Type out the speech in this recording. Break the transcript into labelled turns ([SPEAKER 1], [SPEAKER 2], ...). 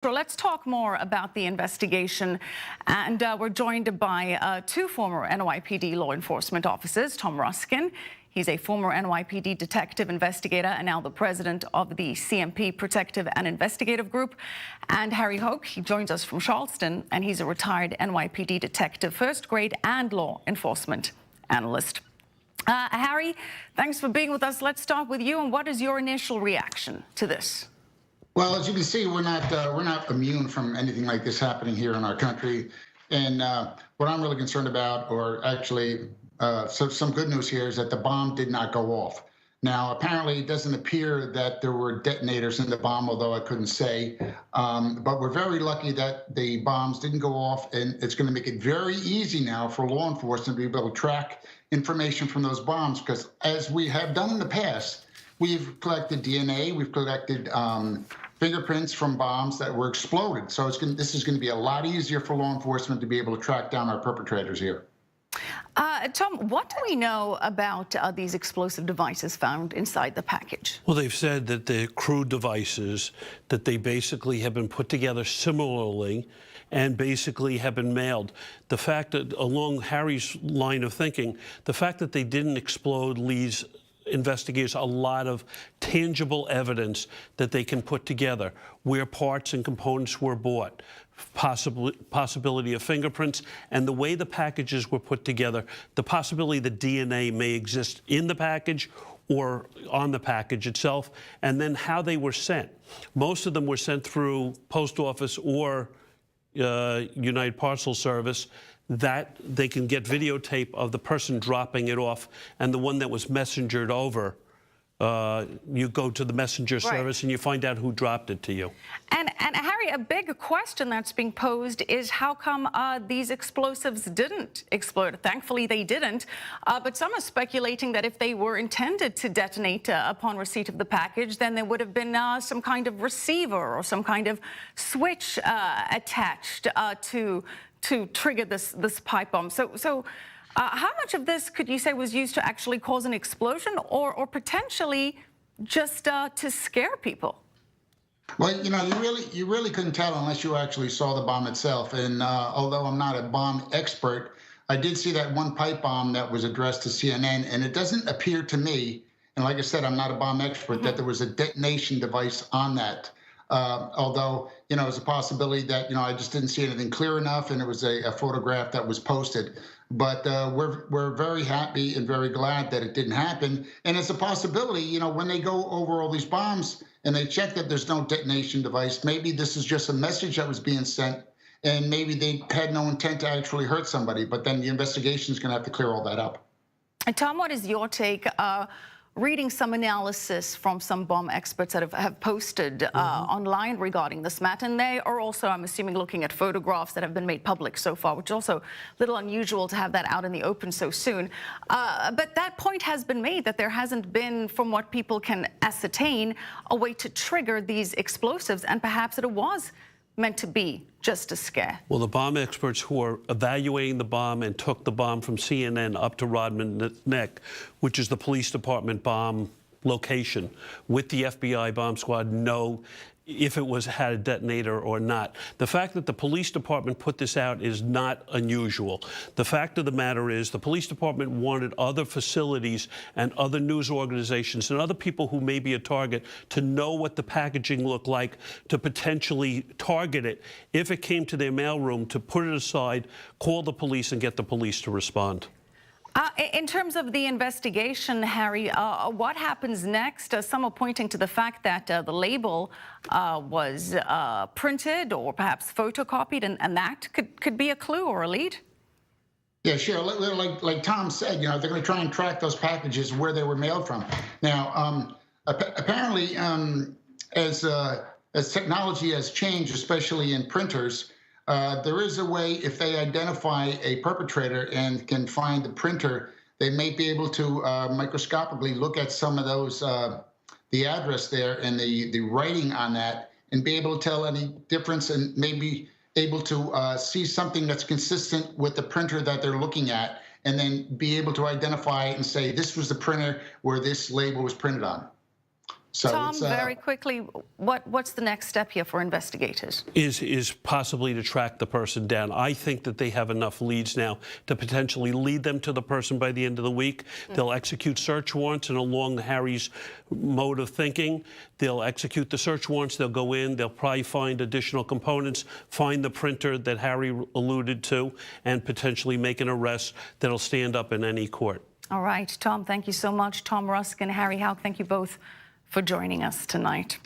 [SPEAKER 1] So let's talk more about the investigation, and we're joined by two former NYPD law enforcement officers. Tom Ruskin, he's a former NYPD detective investigator and now the president of the CMP Protective and Investigative Group, and Harry Houck, he joins us from Charleston, and he's a retired NYPD detective, first grade and law enforcement analyst. Harry, thanks for being with us. Let's start with you, and what is your initial reaction to this?
[SPEAKER 2] Well, as you can see, we're not immune from anything like this happening here in our country. And what I'm really concerned about, or actually some good news here, is that the bomb did not go off. Now, apparently, it doesn't appear that there were detonators in the bomb, although I couldn't say. But we're very lucky that the bombs didn't go off, and it's going to make it very easy now for law enforcement to be able to track information from those bombs, because as we have done in the past, we've collected DNA, we've collected fingerprints from bombs that were exploded. So this is going to be a lot easier for law enforcement to be able to track down our perpetrators here.
[SPEAKER 1] Tom, what do we know about these explosive devices found inside the package?
[SPEAKER 3] Well, they've said that they're crude devices, that they basically have been put together similarly and basically have been mailed. The fact that, along Harry's line of thinking, the fact that they didn't explode leaves investigators a lot of tangible evidence that they can put together, where parts and components were bought, possibility of fingerprints, and the way the packages were put together, the possibility that DNA may exist in the package or on the package itself, and then how they were sent. Most of them were sent through post office or United Parcel Service, that they can get videotape of the person dropping it off, and the one that was messengered over, you go to the messenger service and you find out who dropped it to you.
[SPEAKER 1] And Harry, a big question that's being posed is how come these explosives didn't explode? Thankfully, they didn't. But some are speculating that if they were intended to detonate upon receipt of the package, then there would have been some kind of receiver or some kind of switch attached to trigger this pipe bomb. So how much of this could you say was used to actually cause an explosion, or potentially just to scare people?
[SPEAKER 2] Well, you really couldn't tell unless you actually saw the bomb itself. And although I'm not a bomb expert, I did see that one pipe bomb that was addressed to CNN, and it doesn't appear to me, and like I said, I'm not a bomb expert, that there was a detonation device on that. Although, it's a possibility that, I just didn't see anything clear enough, and it was a photograph that was posted. But we're very happy and very glad that it didn't happen. And it's a possibility, when they go over all these bombs and they check that there's no detonation device, maybe this is just a message that was being sent, and maybe they had no intent to actually hurt somebody. But then the investigation is going to have to clear all that up.
[SPEAKER 1] And Tom, what is your take? Reading some analysis from some bomb experts that have posted online regarding this matter, and they are also, I'm assuming, looking at photographs that have been made public so far, which is also a little unusual to have that out in the open so soon. But that point has been made that there hasn't been, from what people can ascertain, a way to trigger these explosives, and perhaps it was meant to be just a scare.
[SPEAKER 3] Well, the bomb experts who are evaluating the bomb and took the bomb from CNN up to Rodman Neck, which is the police department bomb location, with the FBI bomb squad, know if it had a detonator or not. The fact that the police department put this out is not unusual. The fact of the matter is the police department wanted other facilities and other news organizations and other people who may be a target to know what the packaging looked like, to potentially target it if it came to their mailroom, to put it aside, call the police, and get the police to respond.
[SPEAKER 1] In terms of the investigation, Harry, what happens next? Some are pointing to the fact that the label was printed or perhaps photocopied, and that could be a clue or a lead.
[SPEAKER 2] Yeah, sure. Like Tom said, they're going to try and track those packages where they were mailed from. Now, apparently, as technology has changed, especially in printers, there is a way, if they identify a perpetrator and can find the printer, they may be able to microscopically look at some of those, the address there and the writing on that, and be able to tell any difference, and maybe able to see something that's consistent with the printer that they're looking at, and then be able to identify it and say, this was the printer where this label was printed on. So
[SPEAKER 1] Tom,
[SPEAKER 2] it's,
[SPEAKER 1] very quickly, what's the next step here for investigators?
[SPEAKER 3] Is possibly to track the person down. I think that they have enough leads now to potentially lead them to the person by the end of the week. They'll execute search warrants, and along Harry's mode of thinking, they'll execute the search warrants, they'll go in, they'll probably find additional components, find the printer that Harry alluded to, and potentially make an arrest that'll stand up in any court.
[SPEAKER 1] All right, Tom, thank you so much. Tom Rusk and Harry Houck, thank you both for joining us tonight.